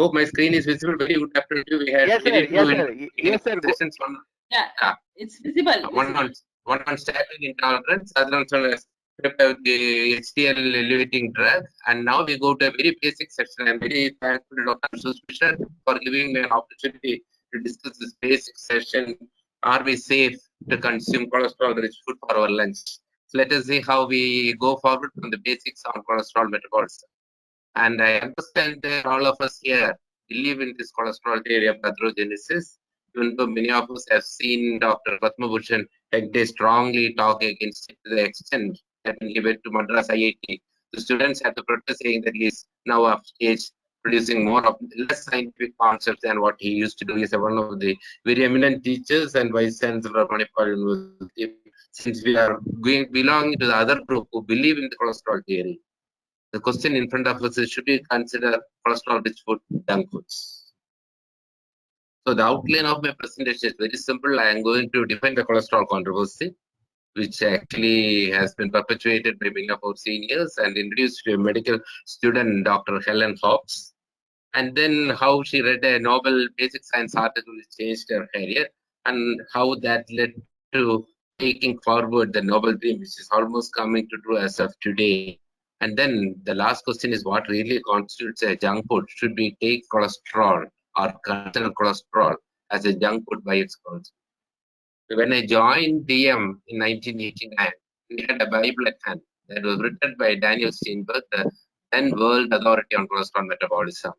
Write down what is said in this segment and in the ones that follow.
Hope my screen is visible. Very good afternoon. We had Yes, sir. Yes, sir. Yes, sir. sessions on It's visible. one on statin intolerance, other one on the HDL elevating drug, and now we go to a very basic section. I'm very thankful to Dr. Shivshankaran for giving me an opportunity to discuss this basic session. Are we safe to consume cholesterol-rich food for our lunch? So let us see how we go forward from the basics on cholesterol metabolism. And I understand that all of us here believe in this cholesterol theory of atherogenesis, even though many of us have seen Dr. Padma Bhushan Hegde strongly talk against it to the extent that when he went to Madras IIT, the students had to protest saying that he is now off stage producing more of less scientific concepts than what he used to do. He is one of the very eminent teachers and vice chancellor of Manipal University. Since we are belonging to the other group who believe in the cholesterol theory, the question in front of us is, should we consider cholesterol-rich food junk foods? So the outline of my presentation is very simple. I am going to define the cholesterol controversy, which actually has been perpetuated by many of our seniors and introduced to a medical student, Dr. Helen Hobbs. And then how she read a Nobel basic science article which changed her career, and how that led to taking forward the Nobel dream, which is almost coming to true as of today. And then the last question is, what really constitutes a junk food? Should we take cholesterol or consider cholesterol as a junk food by its concept? When I joined DM in 1989, we had a Bible at hand that was written by Daniel Steinberg, the then world authority on cholesterol metabolism.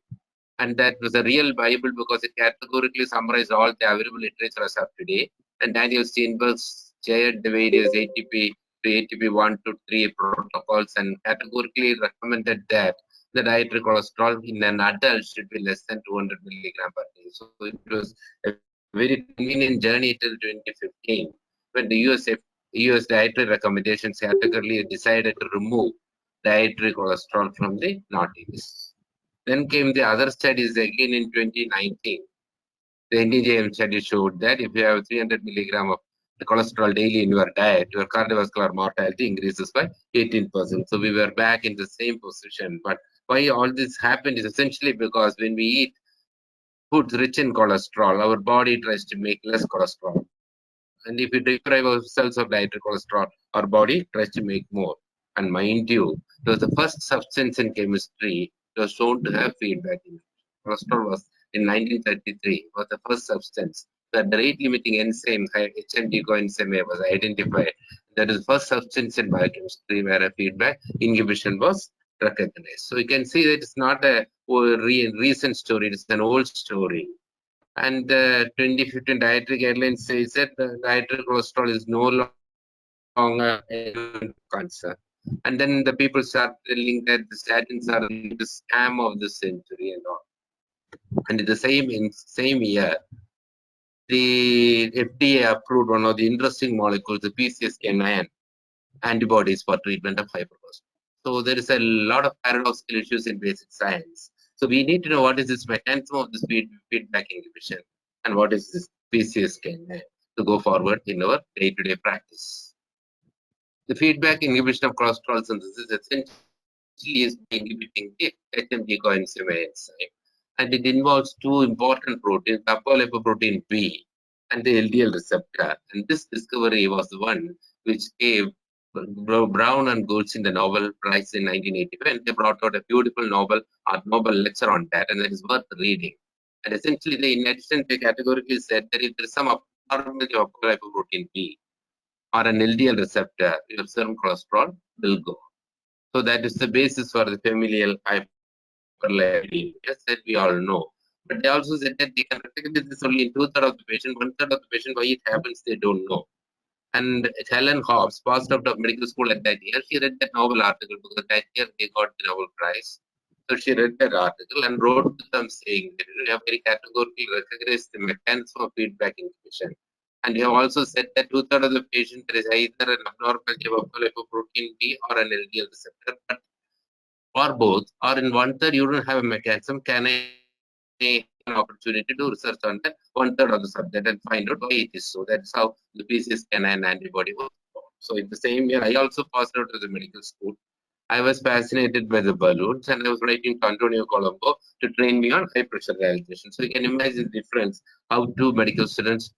And that was a real Bible because it categorically summarized all the available literature as of today. And Daniel Steinberg chaired the various ATP, the ATP 1 to 3 protocols, and categorically recommended that the dietary cholesterol in an adult should be less than 200 milligram per day. So it was a very convenient journey till 2015, when the US dietary recommendations categorically decided to remove dietary cholesterol from the naughty list. Then came the other studies again in 2019. The NDJM study showed that if you have 300 milligram of the cholesterol daily in your diet, your cardiovascular mortality increases by 18%. So we were back in the same position. But why all this happened is essentially because when we eat foods rich in cholesterol, our body tries to make less cholesterol. And if we deprive ourselves of dietary cholesterol, our body tries to make more. And mind you, it was the first substance in chemistry that was shown to have feedback inhibition. Cholesterol was in 1933 was the first substance that the rate limiting enzyme HMG coenzyme A was identified. That is the first substance in biochemistry where a feedback inhibition was recognized. So you can see that it's not a recent story, it's an old story. And the 2015 dietary guidelines says that the dietary cholesterol is no longer a concern. And then the people start telling that the statins are the scam of the century and all. And in the same year, the FDA approved one of the interesting molecules, the PCSK9 antibodies for treatment of hypercholesterolemia. So there is a lot of paradoxical issues in basic science. So we need to know what is this mechanism of this feedback inhibition and what is this PCSK9 to go forward in our day-to-day practice. The feedback inhibition of cholesterol synthesis essentially is inhibiting the HMG coenzyme enzyme. And it involves two important proteins, the apolipoprotein B and the LDL receptor. And this discovery was the one which gave Brown and Goldstein the Nobel Prize in 1985. And they brought out a beautiful Nobel lecture on that, and that is worth reading. And essentially, in addition, they categorically said that if there is some abnormality of apolipoprotein B or an LDL receptor, your serum cholesterol will go. So that is the basis for the familial hyperlipidemia that we all know. But they also said that they can recognize this only in 2/3 of the patient, 1/3 of the patient, why it happens, they don't know. And Helen Hobbs, passed out of medical school at that year, she read that Nobel article because that year they got the Nobel Prize. So she read that article and wrote to them saying that you have very categorically recognized the mechanism of feedback inhibition. And you have also said that 2/3 of the patient there is either an abnormality of apolipoprotein B or an LDL receptor, but or both, or in 1/3 you don't have a mechanism. Can I take an opportunity to research on that 1/3 of the subject and find out why it is so? That's how the PCSK9 antibody was formed. So in the same year, I also passed out of the medical school. I was fascinated by the balloons, and I was writing to Antonio Colombo to train me on high pressure realization. So you can imagine the difference how two medical students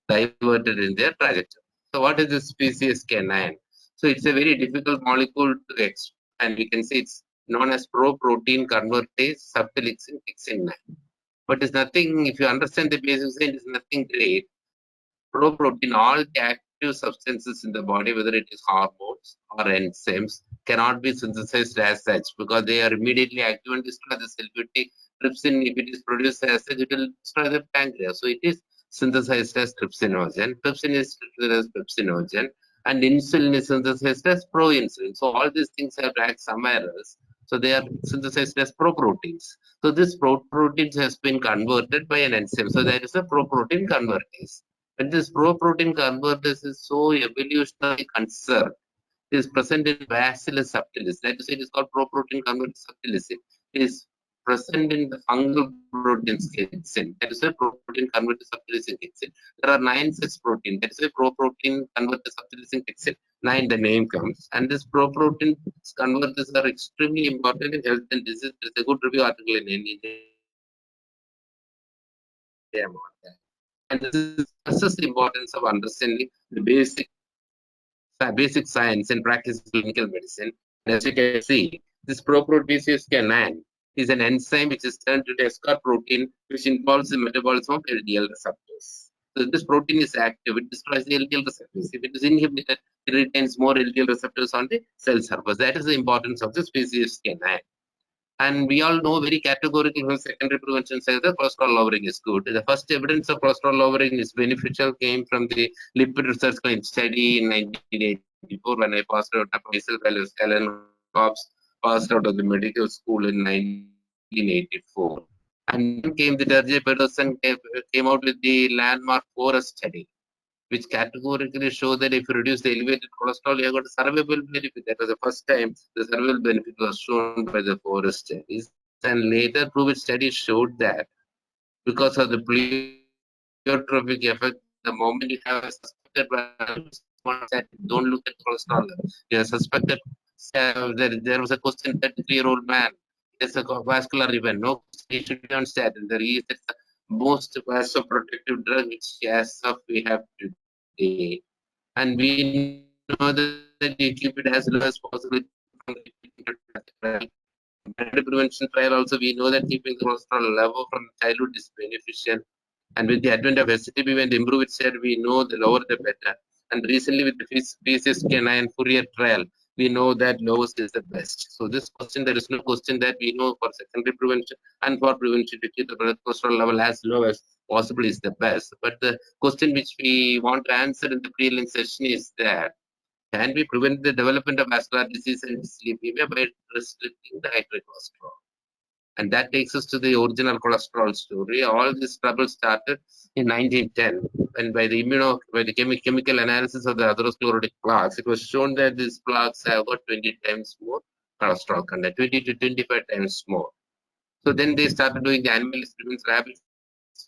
diverted in their trajectory. So what is the species canine? So it's a very difficult molecule to and we can say it's known as pro-protein convertase subtilixin fixin 9. But it's nothing, if you understand the basics, it is nothing great. Pro-protein, all the active substances in the body, whether it is hormones or enzymes, cannot be synthesized as such because they are immediately active and destroy the cell. If you take trypsin, if it is produced as such, it will destroy the pancreas. So it is synthesized as trypsinogen. Trypsin is synthesized as pepsinogen, and insulin is synthesized as proinsulin. So all these things have like some errors. So they are synthesized as proteins. So this proteins has been converted by an enzyme. So there is a protein convertase. And this protein convertase is so evolutionary conserved. It is present in Bacillus subtilis. That is, it is called protein convertase subtilis. It is present in the fungal protein kitsin. That is why protein convertase subtilis in kitsin. There are 9 such proteins. That is why protein convertase subtilis in kitsin. 9 the name comes. And this protein convertase are extremely important in health and disease. There is a good review article in India about that. And this is the importance of understanding the basic science and practice of clinical medicine. And as you can see, this proprotease canine is an enzyme which is turned to escort protein, which involves the metabolism of LDL receptors. So this protein is active, it destroys the LDL receptors. If it is inhibited, it retains more LDL receptors on the cell surface. That is the importance of the species canine. And we all know very categorically from secondary prevention says that cholesterol lowering is good. The first evidence of cholesterol lowering is beneficial came from the lipid research study in 1984 when I passed out myself as Helen Hobbs passed out of the medical school in 1984. And then came the Terje Pedersen came out with the landmark forest study, which categorically show that if you reduce the elevated cholesterol, you have got a survival benefit. That was the first time the survival benefit was shown by the forest studies. And later, proven studies showed that because of the pleiotropic effect, the moment you have a suspected don't look at cholesterol level. You have suspected there was a question 33-year-old man. It's a vascular event. No, he should be on statin. There is the most vasoprotective drug which as of we have today. And we know that you keep it as low as possible from prevention trial also, we know that keeping the cholesterol level from childhood is beneficial. And with the advent of SCTP, when the improve its share, we know the lower the better. And recently with the species canine Fourier trial, we know that lowest is the best. So this question, there is no question that we know for secondary prevention and for prevention to keep the blood cholesterol level as low as possible is the best. But the question which we want to answer in the pre-link session is that can we prevent the development of vascular disease and dyslipidemia by restricting the hypercholesterol? And that takes us to the original cholesterol story. All this trouble started in 1910, and by the chemical analysis of the atherosclerotic plaques, it was shown that these plaques have got 20 times more cholesterol content, 20 to 25 times more. So then they started doing the animal experiments. Rabbits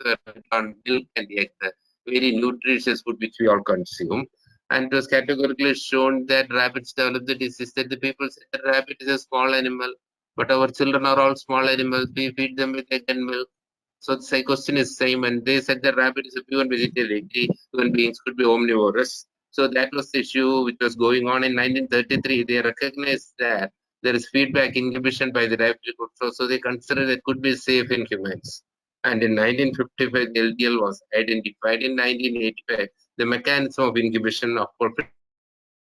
were on milk and the egg, the very nutritious food which we all consume. And it was categorically shown that rabbits develop the disease. That the people said that rabbit is a small animal, but our children are all small animals. We feed them with egg and milk. So the question is same, and they said that rabbit is a pure vegetarian. Human beings could be omnivorous. So that was the issue which was going on in 1933. They recognized that there is feedback inhibition by the dietary control, so they considered it could be safe in humans. And in 1955, the LDL was identified. In 1985, the mechanism of inhibition of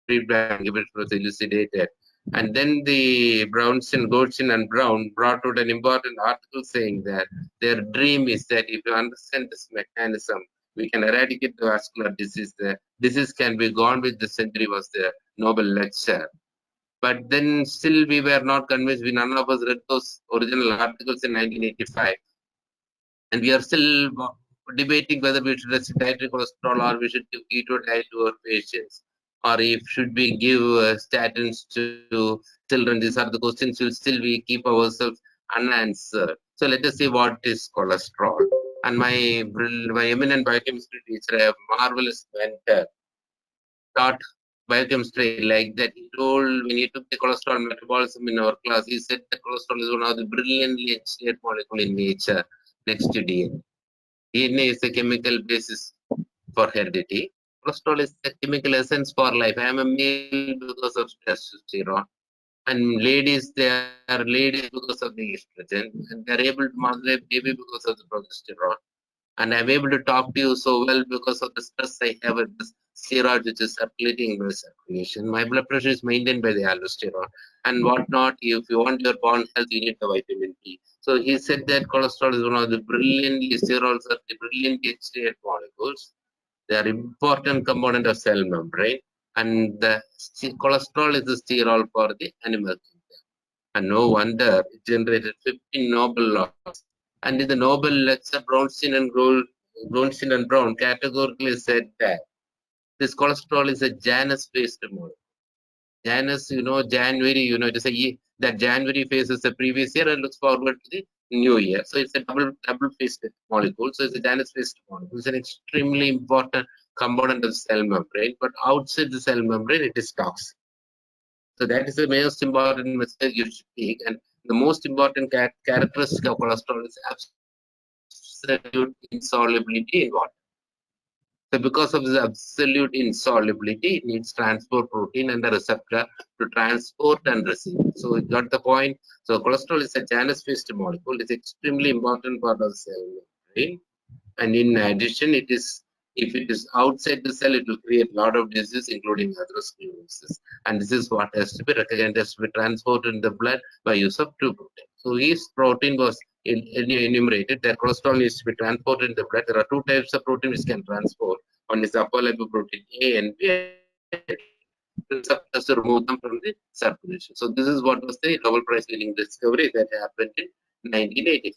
feedback inhibition was elucidated. And then the Brownson, Goldstein, and Brown brought out an important article saying that their dream is that if you understand this mechanism, we can eradicate the vascular disease. The disease can be gone with the century was the Nobel lecture. But then still we were not convinced. We none of us read those original articles in 1985. And we are still debating whether we should restrict dietary cholesterol or we should give keto diet to our patients, or if should we give statins to children. These are the questions will still we keep ourselves unanswered. So let us see what is cholesterol. And my eminent biochemistry teacher, a marvelous mentor, taught biochemistry like that. He told when he took the cholesterol metabolism in our class, he said that cholesterol is one of the brilliantly engineered molecule in nature next to DNA. DNA is the chemical basis for heredity. Cholesterol is the chemical essence for life. I am a male because of testosterone. And ladies, they are ladies because of the estrogen. And they are able to mother a baby because of the progesterone. And I'm able to talk to you so well because of the stress I have with this steroid which is circulating in my circulation. My blood pressure is maintained by the aldosterone and whatnot. If you want your bone health, you need the vitamin D. So he said that cholesterol is one of the brilliantly sterols are the brilliantly engineered molecules. They are important component of cell membrane, and the cholesterol is the sterol for the animal kingdom. And no wonder it generated 15 Nobel laureates. And in the Nobel lecture, Bronstein and Brown categorically said that this cholesterol is a Janus-based molecule. Janus, January, it is that January faces the previous year and looks forward to the new year. So it's a double-faced molecule. So it's a Janus-based molecule. It's an extremely important component of the cell membrane, but outside the cell membrane, it is toxic. So that is the most important message you should take. And the most important characteristic of cholesterol is absolute insolubility in water. So because of this absolute insolubility, it needs transport protein and a receptor to transport and receive. So you got the point. So cholesterol is a Janus-based molecule. It's extremely important part of the cell membrane. And in addition, if it is outside the cell, it will create a lot of diseases, including atherosclerosis. And this is what has to be recognized, has to be transported in the blood by use of two proteins. So each protein was enumerated. The cholesterol needs to be transported in the blood. There are two types of protein which can transport. One is apolipoprotein A and B. Receptors to remove them from the circulation. So this is what was the Nobel Prize-winning discovery that happened in 1980.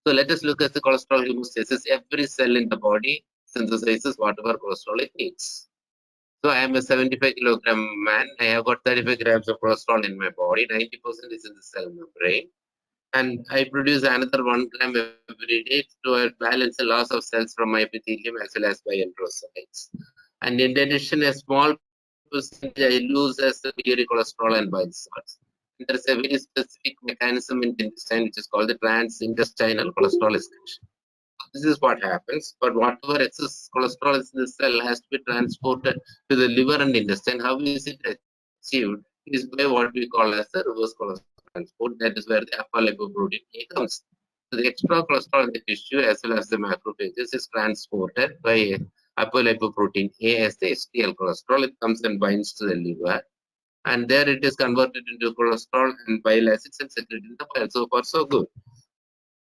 So let us look at the cholesterol homeostasis. Every cell in the body synthesizes whatever cholesterol it needs. So I am a 75 kilogram man. I have got 35 grams of cholesterol in my body. 90% is in the cell membrane. And I produce another 1 gram every day to balance the loss of cells from my epithelium as well as by enterocytes. And in addition, a small percentage I lose as the pure cholesterol and bile salts. There is a very specific mechanism in the intestine which is called the transintestinal cholesterol excretion. This is what happens, but whatever excess cholesterol is in the cell has to be transported to the liver and intestine. How is it achieved? Is by what we call as the reverse cholesterol transport. That is where the apolipoprotein A comes. So the extra cholesterol in the tissue as well as the macrophages is transported by apolipoprotein A as the HDL cholesterol. It comes and binds to the liver, and there it is converted into cholesterol and bile acids and secreted in the bile. So far, so good.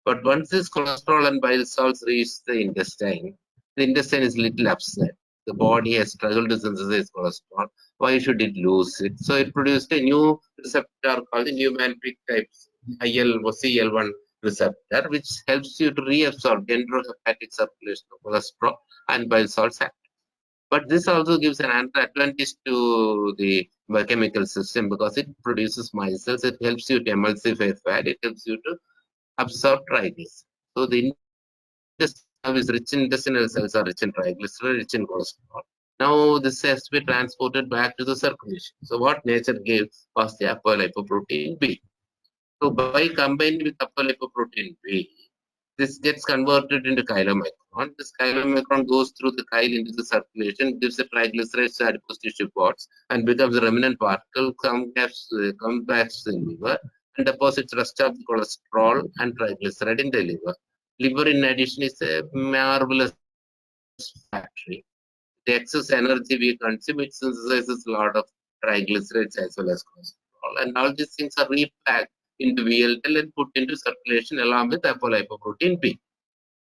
But once this cholesterol and bile salts reach the intestine is little upset. The body has struggled to synthesize cholesterol. Why should it lose it? So it produced a new receptor called the pneumatic type CL1 receptor, which helps you to reabsorb enterohepatic circulation of cholesterol and bile salts. But this also gives an advantage to the biochemical system because it produces micelles. It helps you to emulsify fat. It helps you to absorb triglycerides. So the intestinal is rich in intestinal cells are rich in triglyceride, rich in cholesterol. Now this has to be transported back to the circulation. So what nature gave was the apolipoprotein B. So by combining with apolipoprotein B, this gets converted into chylomicron. This chylomicron goes through the chyle into the circulation, gives the triglycerides to adipose tissue parts, and becomes a remnant particle, comes back to the liver, and deposits rest of the cholesterol and triglyceride in the liver. Liver, in addition, is a marvelous factory. The excess energy we consume, it synthesizes a lot of triglycerides as well as cholesterol, and all these things are repacked into VLDL and put into circulation along with apolipoprotein B.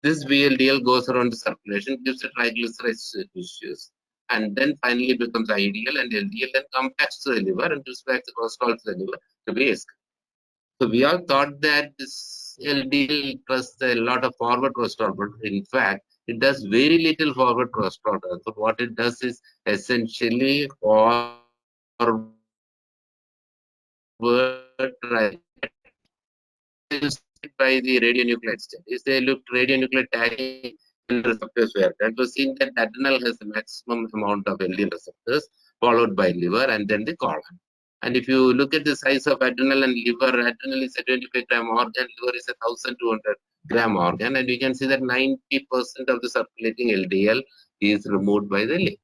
This VLDL goes around the circulation, gives the triglycerides to tissues, and then finally becomes IDL and LDL and comes back to the liver and gives back the cholesterol to the liver to be excreted. So we all thought that this LDL does a lot of forward cholesterol, but in fact, it does very little forward cholesterol. So what it does is essentially forward by the radionuclide studies. They looked radionuclide tagging receptors were done. It was seen that adrenal has the maximum amount of LDL receptors, followed by liver, and then the colon. And if you look at the size of adrenal and liver, adrenal is a 25-gram organ, liver is a 1,200-gram organ, and you can see that 90% of the circulating LDL is removed by the liver.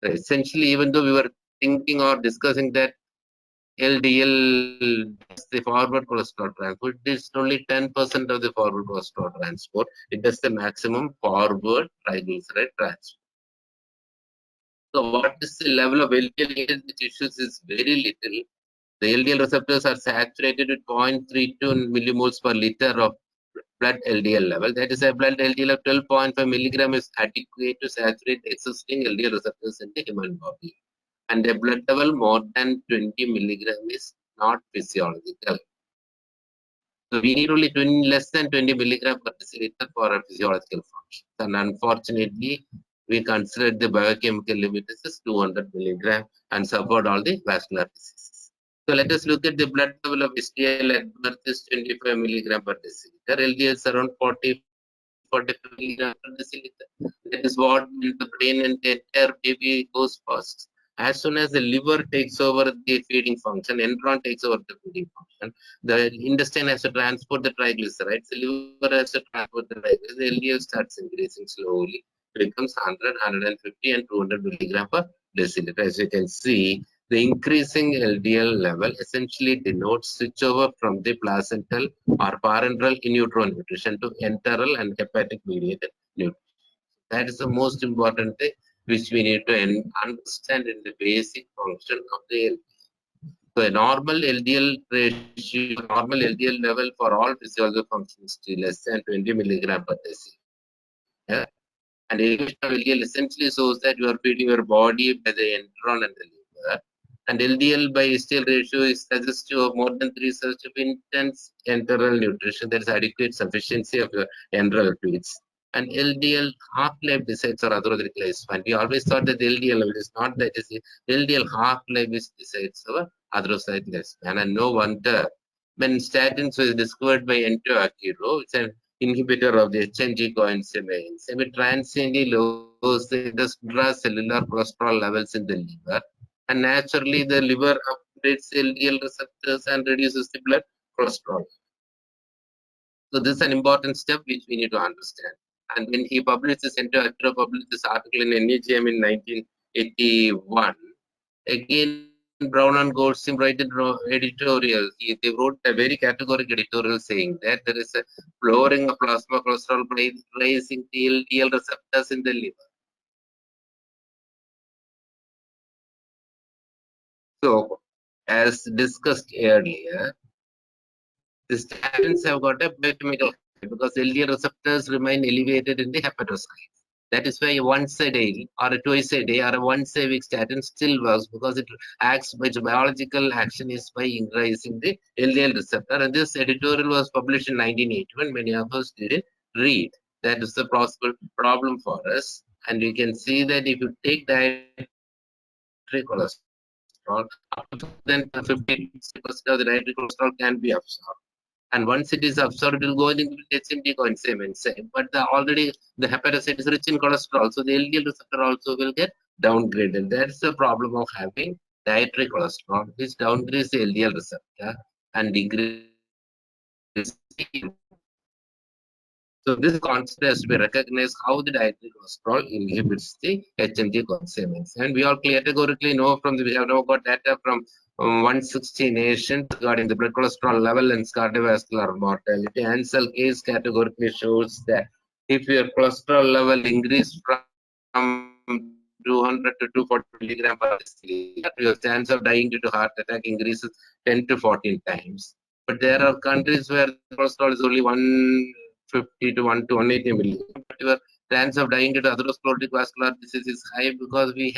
So essentially, even though we were thinking or discussing that LDL does the forward cholesterol transport, it is only 10% of the forward cholesterol transport. It does the maximum forward triglyceride transport. So what is the level of LDL in the tissues is very little. The LDL receptors are saturated with 0.32 millimoles per liter of blood LDL level. That is, a blood LDL of 12.5 milligram is adequate to saturate existing LDL receptors in the human body. And a blood level more than 20 milligram is not physiological. So we need only less than 20 milligram per deciliter for a physiological function. And unfortunately, we considered the biochemical limit as 200 milligram and suffered all the vascular diseases. So let us look at the blood level of HDL at birth is 25 milligram per deciliter. LDL is around 45 milligram per deciliter. That is what the brain and the entire baby goes first. As soon as the liver takes over the feeding function, enteron takes over the feeding function, the intestine has to transport the triglycerides, the liver has to transport the triglycerides, the LDL starts increasing slowly, becomes 100, 150 and 200 milligram per deciliter. As you can see, the increasing LDL level essentially denotes switchover from the placental or parenteral in utero nutrition to enteral and hepatic mediated nutrition. That is the most important thing which we need to understand in the basic function of the LDL. So a normal LDL ratio, normal LDL level for all physiological functions is less than 20 milligram per deciliter. And elevation of LDL essentially shows that you are feeding your body by the enteron and the liver. And LDL by HDL ratio is suggestive of more than 3 such of intense enteral nutrition. There is adequate sufficiency of your enteral fluids. And LDL half-life decides or atherogenic lifespan. We always thought that the LDL level is not that. Is LDL half-life is decides our atherogenic lifespan. And no wonder when statins was discovered by Ento Akiro, it's an inhibitor of the HNG coenzyme. It transiently lowers the intracellular cholesterol levels in the liver. And naturally, the liver upgrades LDL receptors and reduces the blood cholesterol. So this is an important step which we need to understand. And when he published this, published this article in NEJM in 1981, again Brown and Goldstein wrote an editorial. They wrote a very categorical editorial saying that there is a lowering of plasma cholesterol by raising the LDL receptors in the liver. So, as discussed earlier, the statins have got a biochemical because LDL receptors remain elevated in the hepatocyte. That is why once a day or a twice a day or a once a week statin still works because it acts by its biological action is by increasing the LDL receptor. And this editorial was published in 1981. Many of us didn't read. That is the possible problem for us. And you can see that if you take dietary cholesterol, up to then 50% of the dietary cholesterol can be absorbed. And once it is absorbed, it will go into the HMG coenzyme. But already the hepatocyte is rich in cholesterol, so the LDL receptor also will get downgraded. That's the problem of having dietary cholesterol. This downgrades the LDL receptor and increases. So this concept has to be recognized how the dietary cholesterol inhibits the HMG coenzyme. And we all categorically know we have now got data from 160 nations regarding the blood cholesterol level and cardiovascular mortality. Ansel case categorically shows that if your cholesterol level increased from 200 to 240 milligram per deciliter, your chance of dying due to heart attack increases 10 to 14 times. But there are countries where the cholesterol is only 150 to 180 milligram. But your chance of dying due to atherosclerotic vascular disease is high because we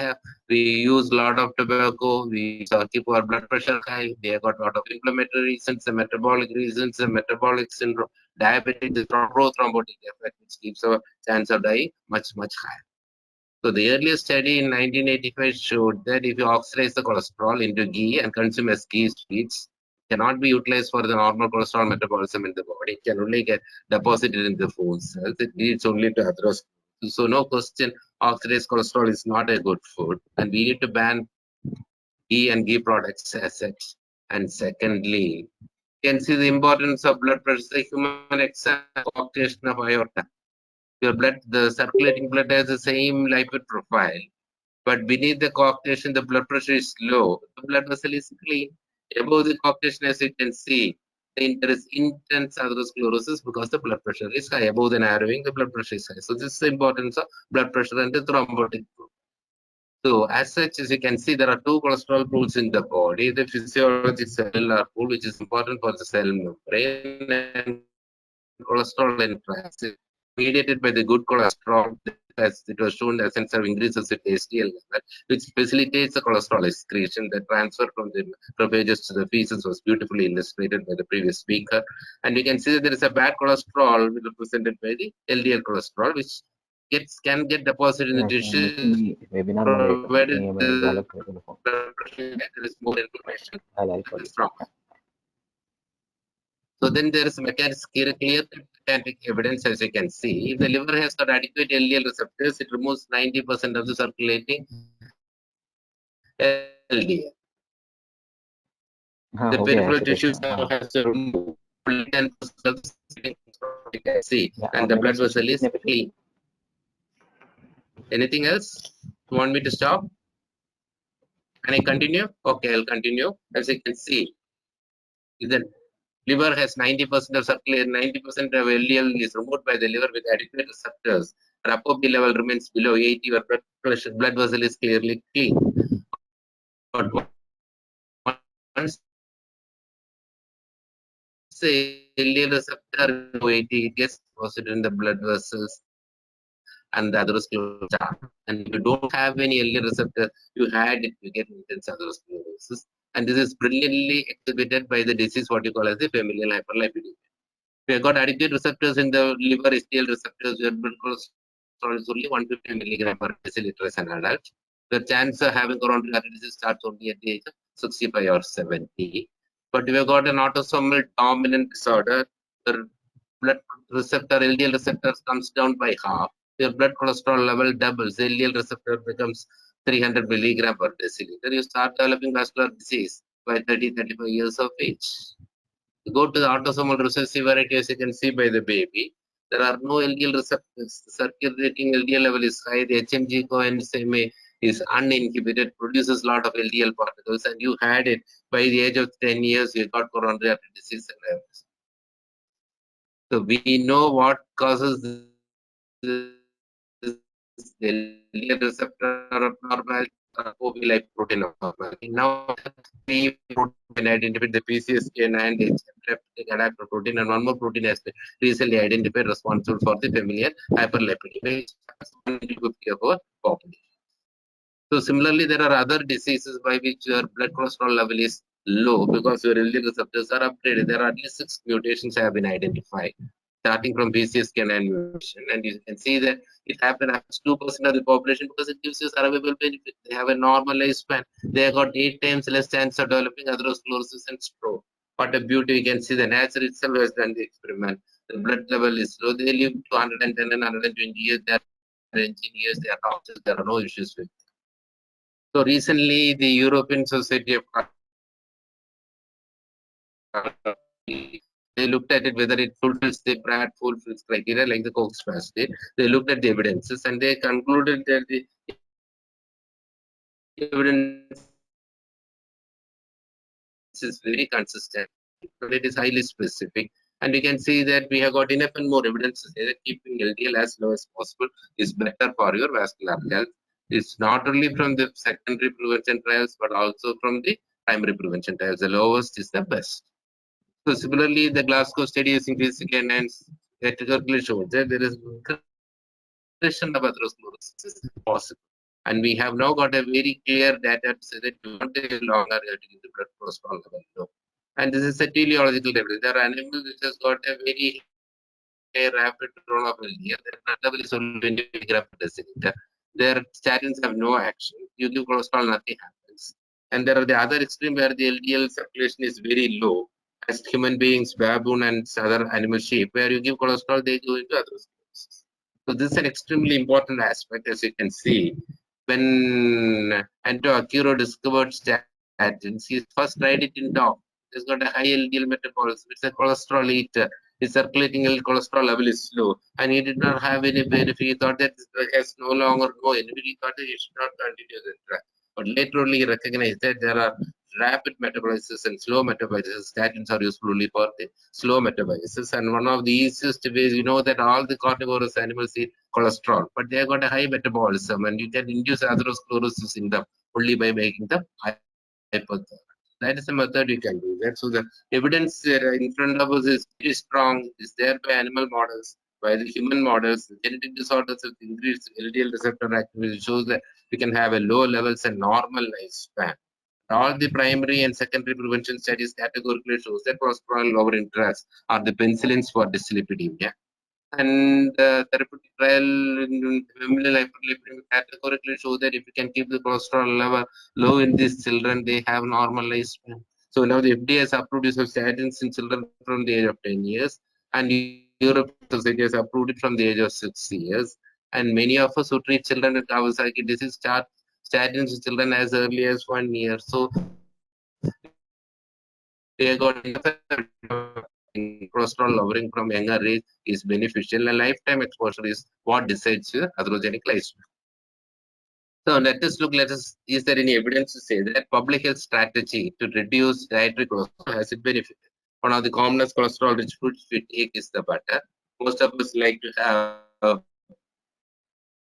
use a lot of tobacco, we keep our blood pressure high, they have got a lot of inflammatory reasons, the metabolic reasons, the metabolic syndrome, diabetes, the prothrombotic effect, which keeps our chance of dying much, much higher. So the earliest study in 1985 showed that if you oxidize the cholesterol into ghee and consume as ghee sweets, cannot be utilized for the normal cholesterol metabolism in the body. It can only get deposited in the food cells. It leads only to atherosclerosis. So no question oxidized cholesterol is not a good food, and we need to ban ghee and ghee products as such. And secondly, you can see the importance of blood pressure. The human exam coagulation of aorta. Your blood, the circulating blood has the same lipid profile, but beneath the coagulation, the blood pressure is low. The blood vessel is clean. Above the coagulation, as you can see, there is intense atherosclerosis because the blood pressure is high. Above the narrowing, the blood pressure is high. So this is the importance of blood pressure and the thrombotic group. So as such, as you can see, there are two cholesterol pools in the body. The physiologic cellular pool, which is important for the cell membrane, and cholesterol in transit, mediated by the good cholesterol, as it was shown, the sense of increases with HDL level, which facilitates the cholesterol excretion. The transfer from the prophagus to the feces was beautifully illustrated by the previous speaker. And you can see that there is a bad cholesterol represented by the LDL cholesterol, which can get deposited in the tissues, provided the blood pressure, there is more inflammation from. So then there is clear mechanistic evidence, as you can see. If the liver has got adequate LDL receptors, it removes 90% of the circulating LDL. The peripheral tissues has to remove 10% of the you can see, and the blood vessel is clean. Anything else? You want me to stop? Can I continue? Okay, I'll continue. As you can see, the liver has 90% of circulation, 90% of LDL is removed by the liver with adequate receptors. ApoB level remains below 80, your blood vessel is clearly clean. But once the LDL receptor below 80, it gets deposited in the blood vessels and the atherosclerosis. And if you don't have any LDL receptor, you had it, you get intense atherosclerosis. And this is brilliantly exhibited by the disease what you call as the familial hyperlipidemia. We have got adequate receptors in the liver, HDL receptors, where blood cholesterol is only 150 milligram per deciliter as an adult. The chance of having coronary artery disease starts only at the age of 65 or 70. But we have got an autosomal dominant disorder, where blood receptor, LDL receptors comes down by half. Your blood cholesterol level doubles. The LDL receptor becomes 300 milligram per deciliter. You start developing vascular disease by 30, 35 years of age. Go to the autosomal recessive variety, as you can see by the baby. There are no LDL receptors. The circulating LDL level is high. The HMG coenzyme is uninhibited, produces a lot of LDL particles, and you had it by the age of 10 years, you got coronary artery disease and everything. So we know what causes this LDL receptor abnormality, like protein abnormality. Now we identified the PCSK9 and the Epidemic adapter protein, and one more protein has been recently identified responsible for the familial hyperlipidemia, of our population. So similarly, there are other diseases by which your blood cholesterol level is low because your LDL receptors are upgraded. There are at least 6 mutations have been identified, starting from PCSK9 mutation, and you can see that it happens 2% of the population because it gives you survivable benefit. They have a normal lifespan. They have got 8 times less chance of developing atherosclerosis and stroke. What a beauty! You can see the nature itself has done the experiment. The blood level is low. They live to 110 and 120 years. They are engineers. They are doctors. There are no issues with. So recently, the European Society of they looked at it whether it fulfills the Pratt fulfills criteria like the Koch's fast did. They looked at the evidences and they concluded that the evidence is very consistent, but it is highly specific. And you can see that we have got enough and more evidence to say that keeping LDL as low as possible is better for your vascular health. It's not only from the secondary prevention trials, but also from the primary prevention trials. The lowest is the best. So similarly, the Glasgow study using PCSK9 categorically shows that there is progression of atherosclerosis possible. And we have now got a very clear data to say that you want a longer getting the blood cholesterol level low. And this is a teleological evidence. There are animals which has got a very high rapid role of LDL. Their blood level is only 20 milligram per deciliter. Their statins have no action. You give cholesterol, nothing happens. And there are the other extreme where the LDL circulation is very low. As human beings, baboon and other animal sheep, where you give cholesterol, they go into atherosclerosis. So this is an extremely important aspect, as you can see. When Anto Akiro discovered statins, he first tried it in dog. It's got a high LDL metabolism. It's a cholesterol eater. His circulating cholesterol level is low, and he did not have any benefit. He thought that this drug has no longer no benefit. He thought that he should not continue the drug. But later only he recognized that there are rapid metabolysis and slow metabolysis. Statins are useful only for the slow metabolysis. And one of the easiest ways, you know that all the carnivorous animals eat cholesterol, but they have got a high metabolism, and you can induce atherosclerosis in them only by making them hypothermic. That is the method you can do that. So the evidence in front of us is very strong. Is there by animal models, by the human models. The genetic disorders with increased LDL receptor activity shows that we can have a low levels and normal lifespan. All the primary and secondary prevention studies categorically shows that cholesterol lowering drugs are the penicillins for dyslipidemia. And therapeutic trial in familial hyperlipidemia categorically show that if you can keep the cholesterol level low in these children, they have normal lifespan. So now the FDA has approved use of statins in children from the age of 10 years, and European Society has approved it from the age of 6 years. And many of us who treat children with Kawasaki disease start statins in children as early as 1 year. So they got cholesterol lowering from younger age is beneficial, and lifetime exposure is what decides atherogenic lifespan. So is there any evidence to say that public health strategy to reduce dietary cholesterol has it benefited? One of the commonest cholesterol-rich foods we take is the butter. Most of us like to have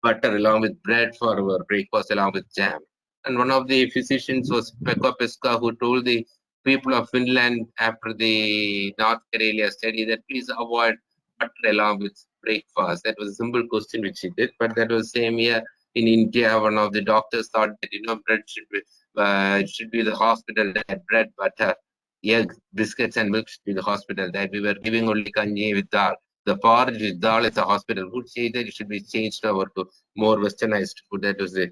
butter along with bread for our breakfast along with jam. And one of the physicians was Pekka Peska, who told the people of Finland after the North Karelia study that please avoid butter along with breakfast. That was a simple question which he did, but that was same year in India. One of the doctors thought that bread should be the hospital that bread, butter, egg, biscuits, and milk should be the hospital. That we were giving only kanji with dal. The porridge with dal is a hospital food. Say that it should be changed over to more westernized food. That was the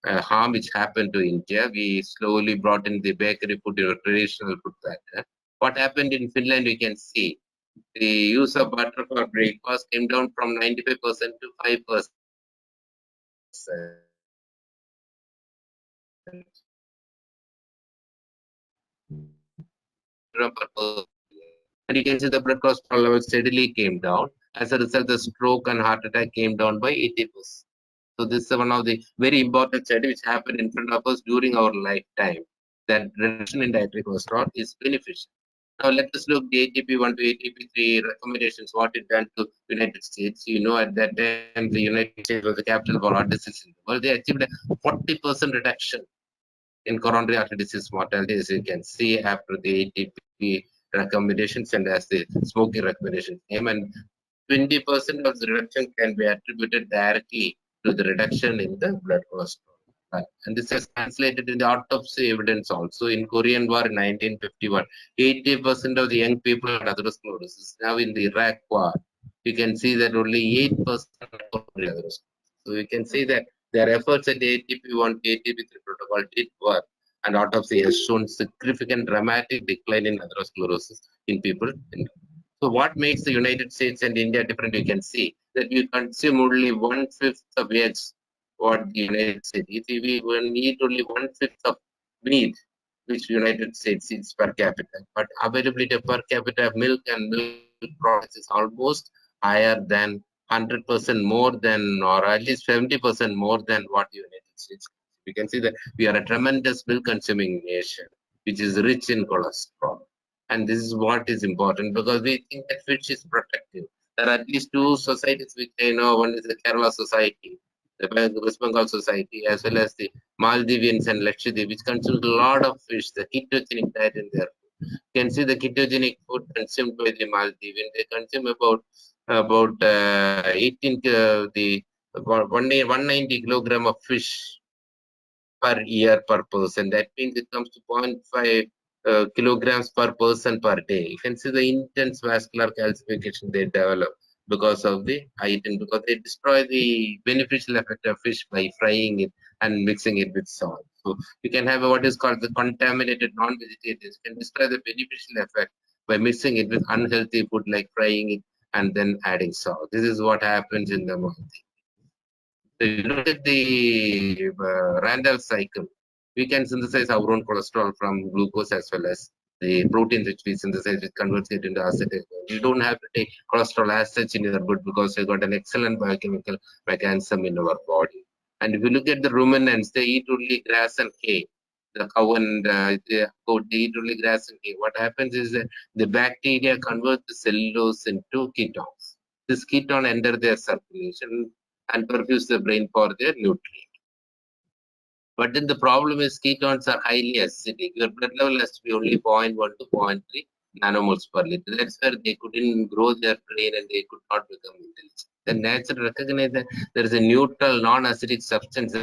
harm which happened to India. We slowly brought in the bakery food, traditional food pattern. What happened in Finland, we can see the use of butter for breakfast came down from 95% to 5%. And you can see the blood cholesterol level steadily came down. As a result, the stroke and heart attack came down by 80%. So this is one of the very important study which happened in front of us during our lifetime. That reduction in dietary cholesterol is beneficial. Now let us look the ATP1 to ATP3 recommendations, what it done to United States. You know, at that time, the United States was the capital for heart disease in the world. They achieved a 40% reduction in coronary artery disease mortality, as you can see after the ATP recommendations and as the smoking recommendations came. And 20% of the reduction can be attributed directly to the reduction in the blood cholesterol. And this has translated in the autopsy evidence also. In Korean War in 1951, 80% of the young people had atherosclerosis. Now in the Iraq War, you can see that only 8% had atherosclerosis. So you can see that their efforts at the ATP1 ATP3 protocol did work, and autopsy has shown significant dramatic decline in atherosclerosis in people. So what makes the United States and India different? You can see that we consume only 1/5 of eggs what the United States. If we need only 1/5 of meat, which United States eats per capita, but availability per capita of milk and milk products is almost higher than 100% more than, or at least 70% more than what the United States. We can see that we are a tremendous milk consuming nation, which is rich in cholesterol. And this is what is important because we think that fish is protective. There are at least two societies which I know. One is the Kerala Society, the West Bengal Society, as well as the Maldivians and Lakshadweep, which consume a lot of fish, the ketogenic diet in their food. You can see the ketogenic food consumed by the Maldivians. They consume about 18 the 190 kilogram of fish per year per person. That means it comes to 0.5 kilograms per person per day. You can see the intense vascular calcification they develop because of the item, because they destroy the beneficial effect of fish by frying it and mixing it with salt. So you can have what is called the contaminated non-vegetarians can destroy the beneficial effect by mixing it with unhealthy food like frying it and then adding salt. This is what happens in the morning. So if you look at the Randall cycle, we can synthesize our own cholesterol from glucose as well as the proteins which we synthesize, which converts it into acetate. You don't have to take cholesterol as such in your blood because you've got an excellent biochemical mechanism in our body. And if you look at the ruminants, they eat only grass and hay. The cow and the goat, they eat only grass and hay. What happens is that the bacteria convert the cellulose into ketones. This ketone enter their circulation and perfuse the brain for their nutrient. But then the problem is ketones are highly acidic. Your blood level has to be only 0.1 to 0.3 nanomoles per liter. That's where they couldn't grow their brain and they could not become intelligent. The nature recognized that there is a neutral, non-acidic substance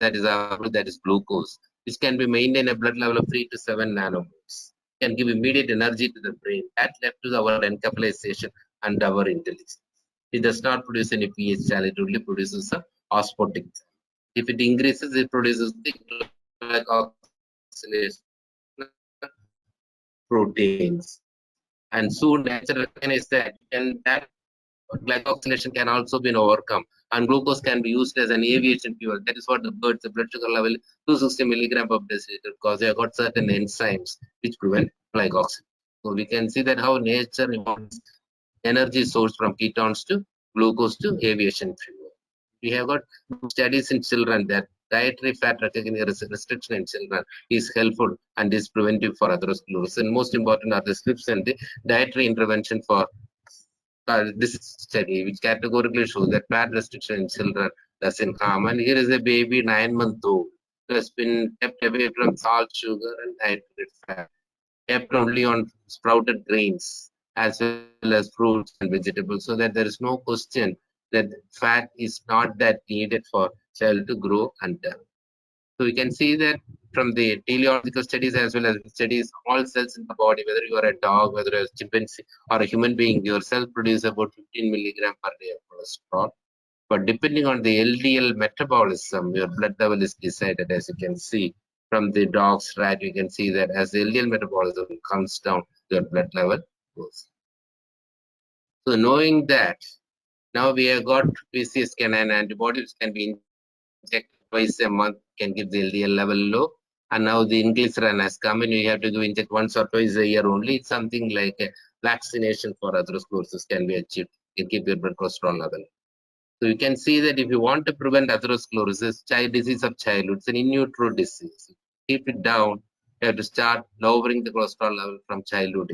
that is available, that is glucose, which can be maintained a blood level of 3 to 7 nanomoles. Can give immediate energy to the brain. That left to our encapsulation and our intelligence. It does not produce any pH channel, it only produces a osmotic. If it increases, it produces the glycosylation proteins. And soon nature recognizes that that glycosylation can also be overcome. And glucose can be used as an aviation fuel. That is what the birds, the blood sugar level 260 milligram per deciliter, because they have got certain enzymes which prevent glycoxylation. So we can see that how nature evolves energy source from ketones to glucose to aviation fuel. We have got studies in children that dietary fat restriction in children is helpful and is preventive for atherosclerosis. And most important are the SLIPs and the dietary intervention for this study, which categorically shows that fat restriction in children doesn't harm. And here is a baby 9-month-old who has been kept away from salt, sugar, and dietary fat, kept only on sprouted grains as well as fruits and vegetables, so that there is no question that fat is not that needed for child to grow and develop. So we can see that from the teleological studies as well as studies, all cells in the body, whether you are a dog, whether you're a chimpanzee or a human being, your cell produces about 15 milligram per day of cholesterol. But depending on the LDL metabolism, your blood level is decided. As you can see from the dog's rat, you can see that as the LDL metabolism comes down, your blood level goes. So knowing that, now we have got PCSK9 antibodies can be injected twice a month, can give the LDL level low. And now the inclisiran has come in, you have to go inject once or twice a year only. It's something like a vaccination for atherosclerosis can be achieved. You can keep your blood cholesterol level. So you can see that if you want to prevent atherosclerosis, child disease of childhood, it's an in utero disease. Keep it down, you have to start lowering the cholesterol level from childhood.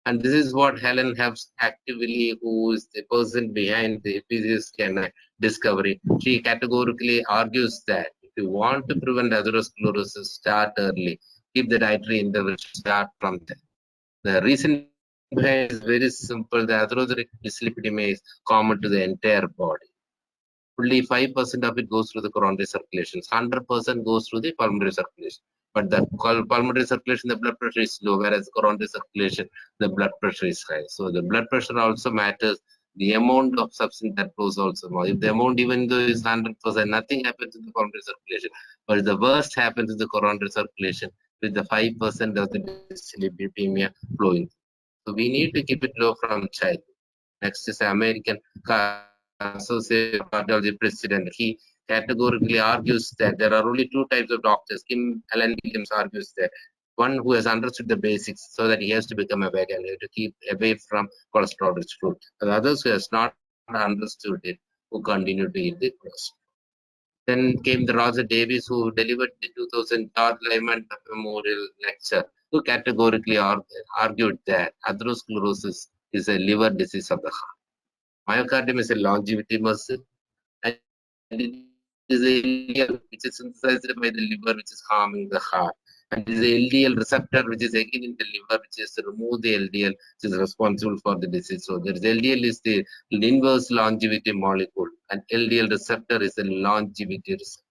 And this is what Helen Hobbs actively, who is the person behind the PCSK9 discovery, she categorically argues that if you want to prevent atherosclerosis, start early. Keep the dietary intervention, start from there. The reason behind is very simple. The atherogenic dyslipidemia is common to the entire body. Only 5% of it goes through the coronary circulation. 100% goes through the pulmonary circulation. But the pulmonary circulation, the blood pressure is low, whereas coronary circulation, the blood pressure is high. So the blood pressure also matters. The amount of substance that flows also more. If the amount, even though is 100%, nothing happens in the pulmonary circulation. But the worst happens in the coronary circulation with the 5% of the dyslipidemia flowing. So we need to keep it low from child. Next is American Associate Cardiology President. He categorically argues that there are only two types of doctors. Kim Allen Williams argues that one who has understood the basics so that he has to become a vegan, he has to keep away from cholesterol-rich food. And others who has not understood it, who continue to eat the cholesterol. Then came the Roger Davis, who delivered the 2000 George Lyman Memorial Lecture, who categorically argued that atherosclerosis is a liver disease of the heart. Myocardium is a longevity muscle, and it is a LDL which is synthesized by the liver, which is harming the heart. And it is the LDL receptor which is again in the liver, which is to remove the LDL, which is responsible for the disease. So there is LDL is the inverse longevity molecule, and LDL receptor is a longevity receptor.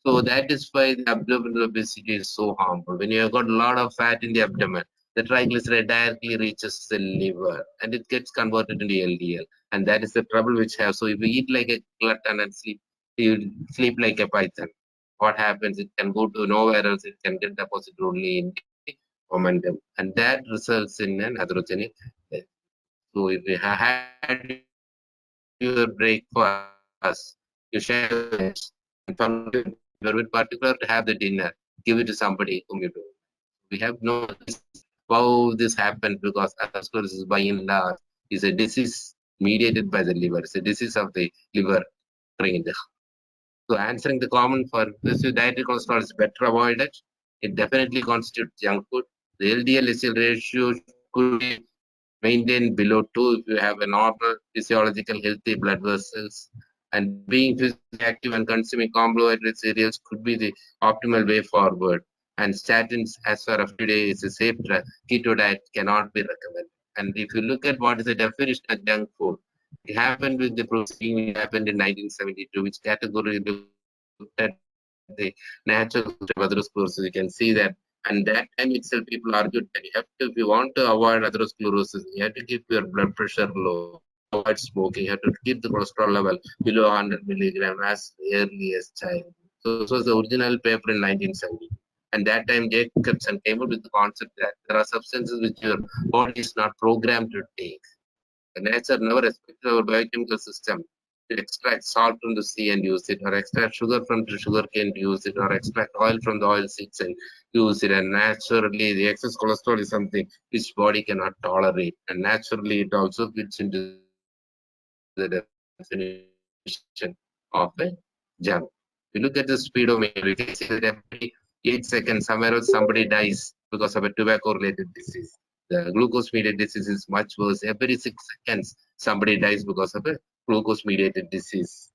So that is why the abdominal obesity is so harmful. When you have got a lot of fat in the abdomen, the triglyceride directly reaches the liver and it gets converted into LDL. And that is the trouble which have. So if you eat like a glutton and you sleep like a python, what happens? It can go to nowhere else. It can get deposited only in the momentum. And that results in an atherogenic death. So if you had your breakfast, you share your lunch, and from you're in particular to have the dinner, give it to somebody whom you do. We have no, this is how this happened because atherosclerosis by and large is a disease mediated by the liver. It's a disease of the liver occurring in the. So answering the common for this dietary cholesterol is better avoided. It definitely constitutes junk food. The LDL-C ratio could be maintained below 2 if you have a normal physiological healthy blood vessels. And being physically active and consuming carbohydrate cereals could be the optimal way forward. And statins, as far as today, is a safe keto diet cannot be recommended. And if you look at what is the definition of junk food, it happened with the proceeding which happened in 1972, which category looked at the natural atherosclerosis. You can see that. And that time itself, people argued that you have to, if you want to avoid atherosclerosis, you have to keep your blood pressure low. You have to avoid smoking. You have to keep the cholesterol level below 100 milligram as early as child. So this was the original paper in 1970. And that time Jacobson came up with the concept that there are substances which your body is not programmed to take. The nature never expected our biochemical system to extract salt from the sea and use it, or extract sugar from the sugar cane to use it, or extract oil from the oil seeds and use it. And naturally, the excess cholesterol is something which body cannot tolerate. And naturally, it also fits into the definition of a junk. If you look at the speedometer, you can see that every 8 seconds, somewhere else somebody dies because of a tobacco-related disease. The glucose-mediated disease is much worse. Every 6 seconds, somebody dies because of a glucose-mediated disease.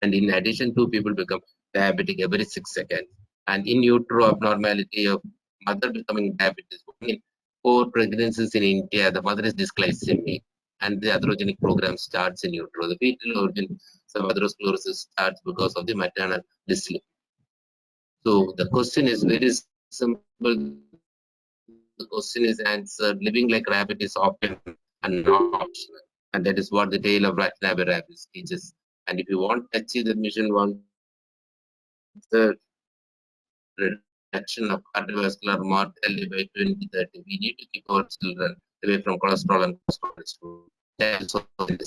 And in addition to people become diabetic every 6 seconds. And in utero abnormality of mother becoming diabetes. In 4 pregnancies in India, the mother is dysglycemic. And the atherogenic program starts in utero. The fetal organ, some atherosclerosis starts because of the maternal dyslipidemia. So the question is very simple. The question is answered. Living like rabbit is optional and not optional. And that is what the tale of Rat Rabbit teaches. And if you want to achieve the mission, reduction of cardiovascular mortality by 2030, we need to keep our children away from cholesterol and cholesterol. Thank you so much.